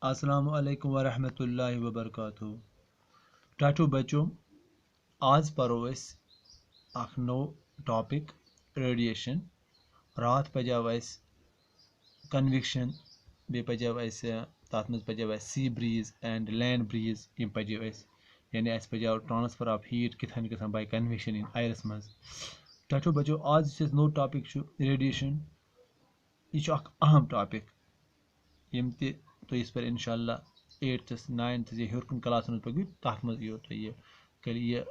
अस्सलामु अलैकुम वरहमतुल्लाहि वबरकातुहू। टाटू बच्चों, आज परो अख नो टॉपिक रेडिएशन। रात पजाव कन्विक्शन बे पजाव तथ मज पजाव sea breeze and land breeze यम पजाव यानी अस पजाव ट्रांसफर ऑफ हीट किथन गसान बाय कन्विक्शन इन आयरस मज। टाटू बच्चों, आज नो टॉपिक रेडिएशन। यह अहम टॉपिक यम तुम इस पर इंशाल्लाह 8th 9th या हर क्लास पकू तथ मज यो तुम यह कर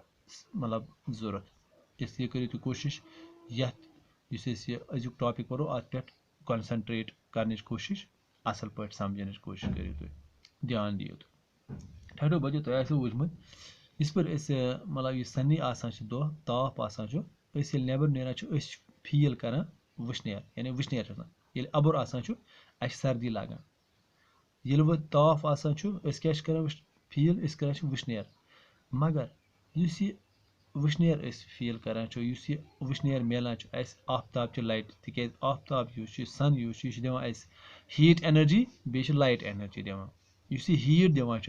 मतलब जरूरत। इसलिए करो तुम कोशिश अजुक टॉपिक पढ़ो अत पे कंसंट्रेट करने कोशिश, असल पे समझने कोशिश करो, तुम ध्यान दियो। ठहरो बच्चों, तुम आसो वुचमुत इस पर मतलब यह सनी दह ताप नबर नीरान फील कर वुशनेर यानी वुशनेर ये अबुर सर्दी लगान। ये वो ताफ क्या फील कर वुशनेर, मगर इस वुशनेर फील कर वुशनेर मिलान आफ्ताब च लाइट तिक आफ्ताब सन दिवान हीट एनर्जी बे लाइट एनर्जी दिवान हीट दिवान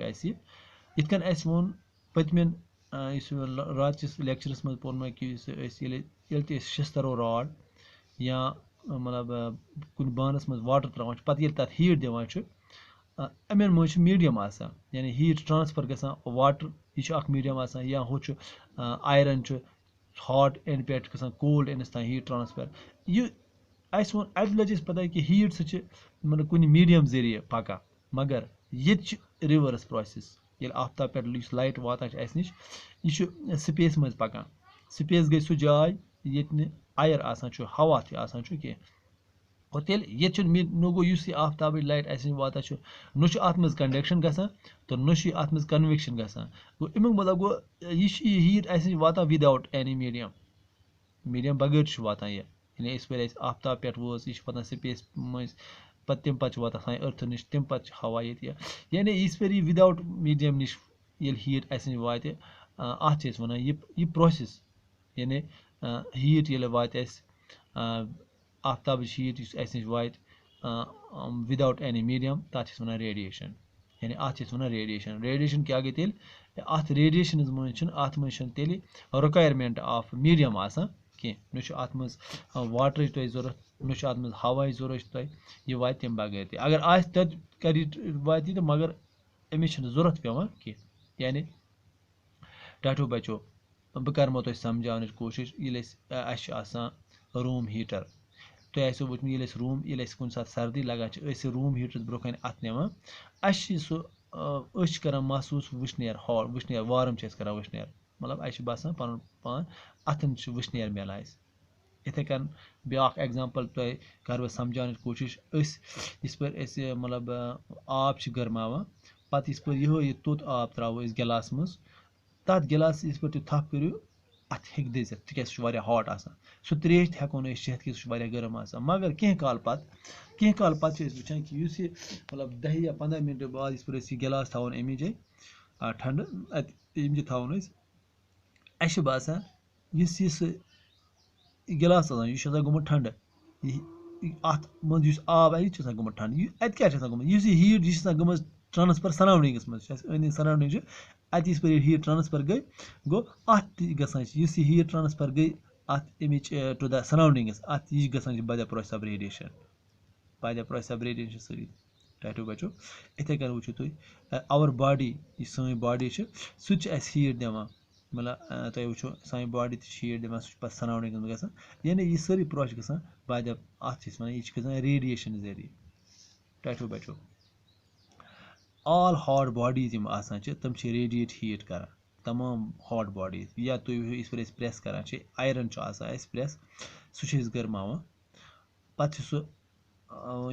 इत कन वोन पतमें रात लेक्चरस मज पोर्न कि शिस्तरो रॉड या मतलब कुन बानस मज वाटर त्रावान पे तथ हीट दिवान अमेन मज मीडियम यानी हीट ट्रांसफर गसान वाटर यह मीडियम या हूँ आयरन हॉट एंड पे गसान कोल्ड एंडस तान हीट ट्रांसफर। यह वो अब लज पता कि हीट सह मतलब कुन मीडियम जरिए पकान, मगर ये रिवर्स प्रोसेस ये आफ्ताब पे लाइट वातान नश यह स्पेस मज पकान। स्पेस गई सह जाय ये आयर हवा कह और तेल ये नो गो आफ्ताब लाइट वाता नो अत मज कंडक्शन गसान तो नो अत मज कन्विक्शन गसान। गो अमुक मतलब गो यह हीट वाता विदाउट एनी मीडियम बगैर वाता यानी इस पे आफ्ताब पे वो यह पता स्पेस मज तम पे वाता सान अर्थ नश तम पे हवा ये यानी इस पे विदाउट मीडियम नश ये हीट वात अत वन यह प्रोसेस यानी हीट ये वात आफ्ताब हीट नश वात विदाउट एनी मीडियम तथ वन रेडिएशन यानी अत वन रेडिएशन। रेडिएशन क्या गई तेल अत रेडिएशन अत तेल रिक्वायरमेंट ऑफ मीडियम कह नो अत मज वाटर तुम जरूरत नो अत मज हवा जरूरत तुम यह वात तम बगैर अगर तब कर वात तो मगर अमिस जरूरत पेवान कह। यानी टाटू बच्चो, बह करमो तुम समझाने कोशिश ये रूम हीटर तुम आसो वो ये रूम ये कुन सात सर्दी लगान रूम हीटर ब्रो कन अत निवान सह कर महसूस वुशनेर हॉट वुशनेर वार्म कर वुशनेर मतलब बसान पन पान अथन वुशनेर मिलान इथे कन ब्या एग्जाम्पल तुम कर बह समझाने कोशिश इस पर मतलब आब गर्मावान पत इस पर यह तुत आब त्रो गिलास मज तथ गिलास इस पर थप करो अत हे दजित तिक हॉट सह त्रेश हेको नो चेत कि सह गर्म मगर कह काल पत वुचान कि मतलब 10 या 15 मिनट बाद इस पर गिलास थवन अमी जाए ठंड अम थवन बसान यह गिलास यह गोमुत ठंड अत मज आब आई गोमुत ठंड अत क्या गोमुत हीट यह गम ट्रांसफर सराउंडिंगस मज सराउंडिंग अत इस पर हीट ट्रांसफर गई गो अत हीट ट्रांसफर गई अत टू द सराउंडिंगस अत यह गसान by the process of radiation सरी। टाटू बच्चो, इथे कन वो तुम आवर बॉडी सी बॉडी सह हीट दिवान मतलब तुम वो सान बॉडी हीट दिवान सह सराउंडिंग गसान यानी यह सारी प्रोसेस गसान बाय द अत यह रेडिएशन जरिए। टाटू बच्चो, ऑल हॉट बॉडीज तम रेडिएट हीट कर तमाम हॉट बॉडीज या तुम इस पर प्रेस कर आयरन प्रेस सह गर्मावान पे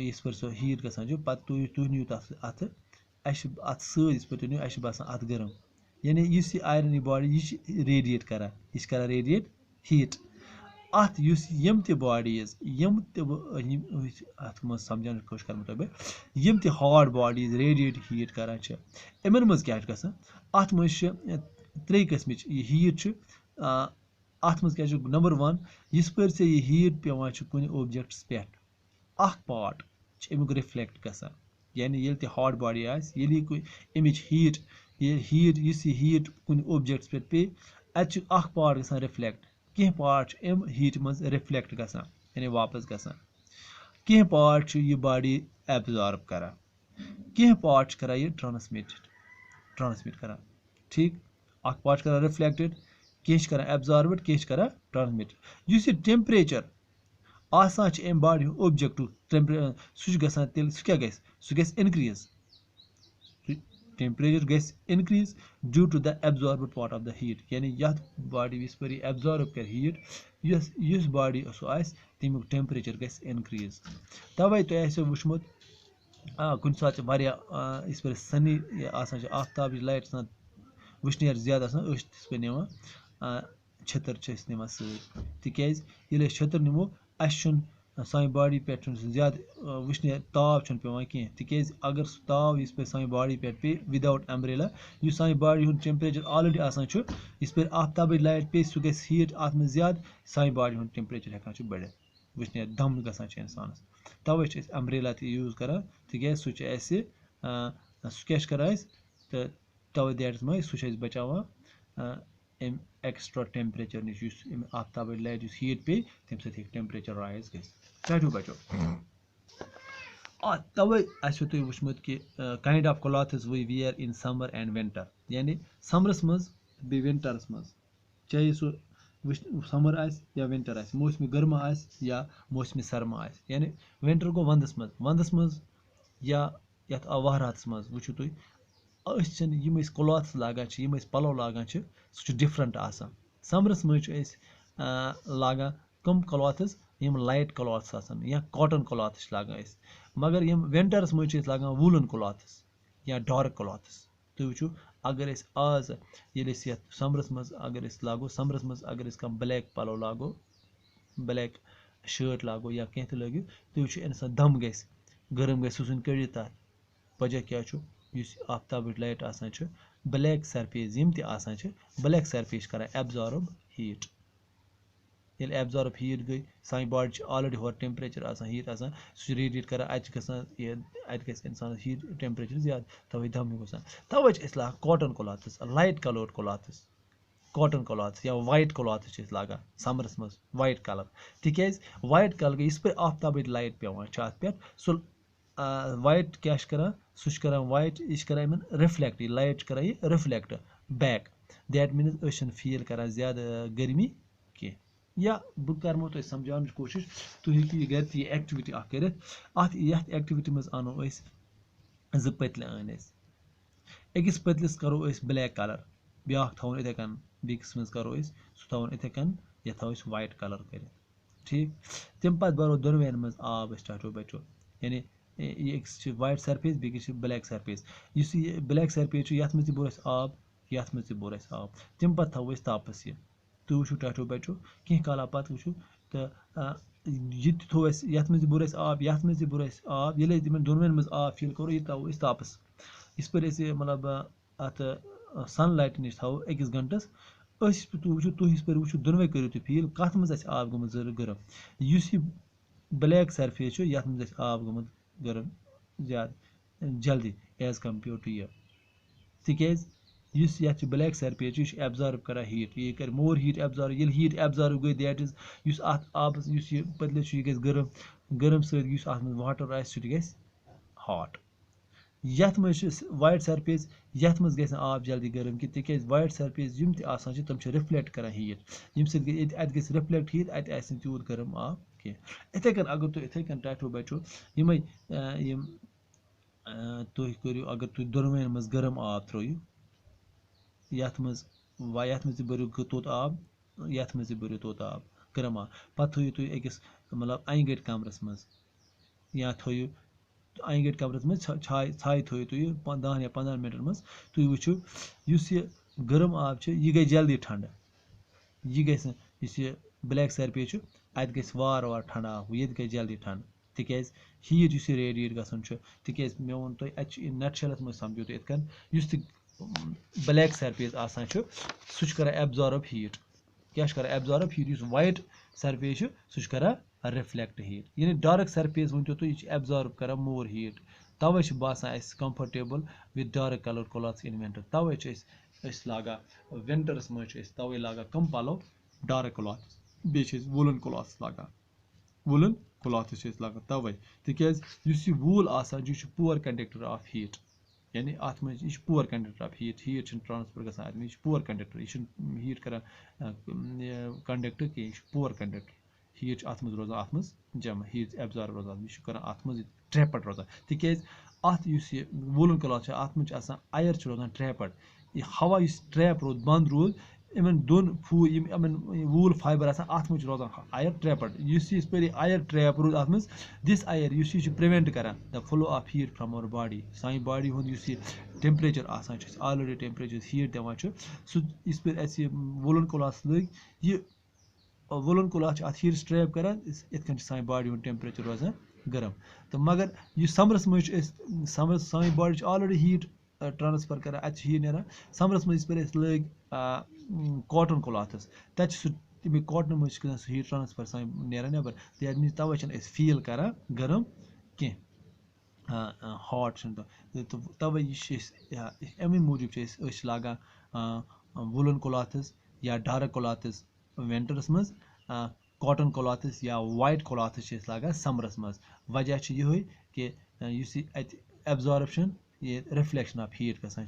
इस पर सह हीट गसान पे तुम नीव अत अत इस पर नीव बसान अत गर्म यानी इस आयरन बॉडी यह रेडिएट कर रेडिएट हीट अत यम त बॉडीज यम अत मज समझाने कोशिश कर तुम यम त हॉट बॉडीज रेडिएट हीट कर इन मज क्या गसान अत मज 3 किस्म हीट अत मज क्या नंबर 1 इस पर से यह हीट पेवान कुन ऑब्जेक्ट्स पे पार्ट अमुक रिफ्लेक्ट गसान यानी ये हॉट बॉडी अमिच हीट हीट कुन ऑब्जेक्ट्स पे पे अच पार्ट गसान रिफ्लेक्ट कह पार्ट अम हीट मज रिफ्लेक्ट गसान यानी वापस गसान कह पार्ट यह बॉडी एब्जॉर्ब करा कह पार्ट करा यह ट्रांसमिट करा ठीक पार्ट करा रिफ्लेक्टेड कह करा एब्जॉर्बड कह करा ट्रांसमिट यह टेम्परेचर आसान अम बॉडी ऑब्जेक्टू सह गसान तेल सह गस इनक्रीज टेम्परेचर गस increase due to the absorbed part of the heat यानी यह बॉडी इस पर एब्जॉर्ब कर हीट इस बॉडी तमिक टेम्परेचर गस इनक्रीज तवे तुम वुचमुत कुछ सात इस पर सनी आफ्ताब लाइट वुचनेर ज्यादा इस पे निवान छतर निवान सत्य छतर निमो सान बॉडी पे ज्यादा वुचनेर ताप पेवान कह तिज अगर सह ताव इस पे सान बॉडी पे पे विदाउट अम्ब्रेला इस सान बॉडी हुंद टेम्परेचर ऑलरेडी इस पे आफ्ताब लाइट पे सह गस हीट अत में ज्यादा सान बॉडी हुंद टेम्परेचर हेकान बढ़ित वुचनेर दम गसान इंसानस तवे अम्ब्रेला यूज कर तिज सह क्या तो तवे दैट मई सह बचावान अम एक्स्ट्रा टेम्परेचर नश आफ्ताब लाइट हीट पे तम सह टेम्परेचर राइज गो बचो तवे तुम वुचमुत कि kind of clothes we wear in summer and winter यानी समरस मज बे विंटरस मज चाहे सह समर या विंटर मौसमी गर्मा या मौसमी सरमा यानी विंटर गो वंदस मज या यथ वहरातस मज वुचु तुम यम क्लॉथ्स लागान पलो लागान सह डिफरेंट आसान समरस मज लागान कम क्लॉथ्स यम लाइट क्लॉथ्स या कॉटन क्लॉथ्स लागान मगर यम विंटरस मज लागान वूलन क्लॉथ्स या डार्क क्लॉथ्स तुम वुचु अगर आज ये समरस मज अगर लागो समरस मज अगर कम ब्लैक पलो लागो ब्लैक शर्ट लागो या कह तो लगे तुम इंसान दम गरम गुन कड़ी तथ वजह क्या आफ्ताब लाइट ब्लैक सरफेस यम ब्लैक सरफेस कर एब्जॉर्ब हीट ये एब्जॉर्ब हीट गई सान बॉडी ऑलरेडी हो टेम्परेचर हीट सह रेडिएट कर इंसान हीट टेम्परेचर ज्यादा तवे दम गसान तवे लाग cotton clothes light coloured clothes cotton clothes या वाइट क्लॉथ्स लागान समरस मज white colour Teej white colour इस पे आफ्ताब लाइट पेवान पे सह वाइट क्या कर सह वाइट यह कर रिफ्लेक्ट लाइट कर reflect back that mean feel कर ज्यादा गर्मी कह या बह करमो तुम समझान कोशिश तुम हेकियो घर यह एक्टिविटी कर एक्टिविटी मज अनो जो पतल अन अकिस पतलिस करो ब्लैक कलर ब्या थवन इथे कन बिकस मज करो सह थवन इथे कन यह थो वाइट कलर कर ठीक तम पे बरो दोनवेन मज आब टाटो बचो यानी यह white surface base black surface इस ब्लैक सरफेस ये मज बोर आब ये मज बोर आब तम पे थो तापस यह तुम वुचु टाटो बचो कह काला पत वुचु तो यह थो ये मज बोर आब ये मज बोर आब ये तम दोनवेन मज आब फील करो यह थो तापस इस पर मतलब अत सन लाइट नश थो अकिस घंटस तुम इस पर वुचु दोनवे करो तुम फील कत मज आब गोमुत गर्म इस ब्लैक सरफेस ये मज आब गोमुत गर्म ज्यादा जल्दी एज कम्पेयर टू यह तिज ये ब्लैक सरफेस यह एब्जॉर्ब कर हीट यह कर मोर हीट एब्जॉर्ब ये हीट एब्जॉर्ब गई दैट इज आब पतलिस यह गरम गरम सत वाटर सह हॉट यथ मज वाइट सरफेस यथ मज ग आब जल्दी गर्म कि तिज वाइट सरफेस यम तम रिफ्लेक्ट कर हीट यम सत रिफ्लेक्ट हीट अत तूत गर्म आब कह इथे कन अगर तुम इथे कन टाटो बचो यम तुम करो अगर तुम दोनवेन मज गर्म आब त्रो यथ मज बरो तोत आब यथ मज बरो तोत आब गर्म आब पे थो तुम अकिस मतलब अंगट कमरस मज या थो अंगट कमरस मज छाई थो तुम 10 या 15 मिनट मज तुम वुचु यह गर्म आब यह गई जल्दी ठंड यह गि ब्लैक सरफेस अत वार वार ठंड आब ये गई जल्दी ठंड तिज हीट इस रेडिएट गसान तिज मे वो तुम नटशेलस मज समझो तुम इतन ब्लैक सरफेस सह कर एब्जॉर्ब हीट क्या कर एब्जॉर्ब हीट इस वाइट सरफेस सह कर रिफ्लेक्ट हीट यानी डार्क सरफेस वो तुम यह एब्जॉर्ब कर मोर हीट तवे बासान comfortable with dark colour clothes in winter तवे लागा विंटरस मज तवे लागा कम पलो डार्क क्लॉथ्स बे वुलन क्लॉथ्स लागा वुलन क्लॉथ्स लागा तवे तिकाज युस ये वूल आसान यह पुअर कंडक्टर ऑफ हीट यानी अत मज यह poor conductor of heat transfer गसान आदमी यह पुअर कंडक्टर यह हीट कर कंडक्ट कि पुअर कंडक्टर हीट अत मज रोजान अत मज जमा हीट एब्जॉर्ब रोजान यह कर अत मज ट्रैपड रोजान तिकाज अत यह वुलन क्लॉथ अत मज आयर रोजान ट्रैपड यह हवा ट्रैप रोज बंद रोज इन दोन वूल फाइबर अत मज रोजान आयर ट्रैपड इस पे आयर ट्रैप रोज अत मज दिस आयर यह प्रिवेंट कर the flow of heat from our body सानी बॉडी हुंद टेम्परेचर आसान ऑलरेडी टेम्परेचर हीट दिवान सह इस पे वुलन क्लॉथ लग यह वुलन क्लॉथ अत हीट ट्रैप कर इत सानी बॉडी हुंद टेम्परेचर रोजान गर्म तो मगर यह समरस मज समरस सानी बॉडी ऑलरेडी हीट ट्रांसफर कर अत हीट ना समरस मज लग कॉटन क्लॉथस तब तमें कॉटन मज हीट ट्रांसफर सान ना नबर दैट मीन्स तवे फील कर गर्म कह हॉट तो तवे अमे मूजूब लागान वुलन क्लॉथस या डार्क क्लॉथस विंटरस मज कॉटन क्लॉथस या वाइट क्लॉथस लागान समरस मज वजह यह कि एब्जॉर्प्शन ये रिफ्लेक्शन ऑफ हीट गसान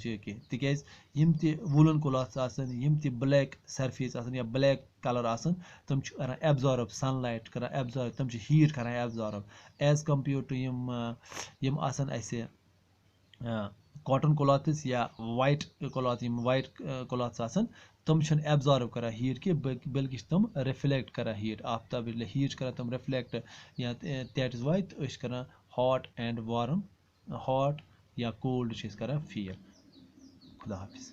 तिकाज यम ते वुलन क्लॉथ्स आसन यम ते ब्लैक सरफेस आसन या ब्लैक कलर आसन तम कर एब्जॉर्ब सनलाइट कर एब्जॉर्ब तम हीट कर एब्जॉर्ब एज कम्पेयर टू यम आसन ऐसे कॉटन क्लॉथ्स या वाइट क्लॉथ वाइट क्लॉथ्स आसन तम एब्जॉर्ब कर हीट कि बल्कि तम रिफ्लेक्ट कर हीट आफ्ताब हीट कर तम रिफ्लेक्ट या दैट इज वाई कर हॉट एंड वार्म हॉट या कोल्ड कर फील खुदा हाफिज।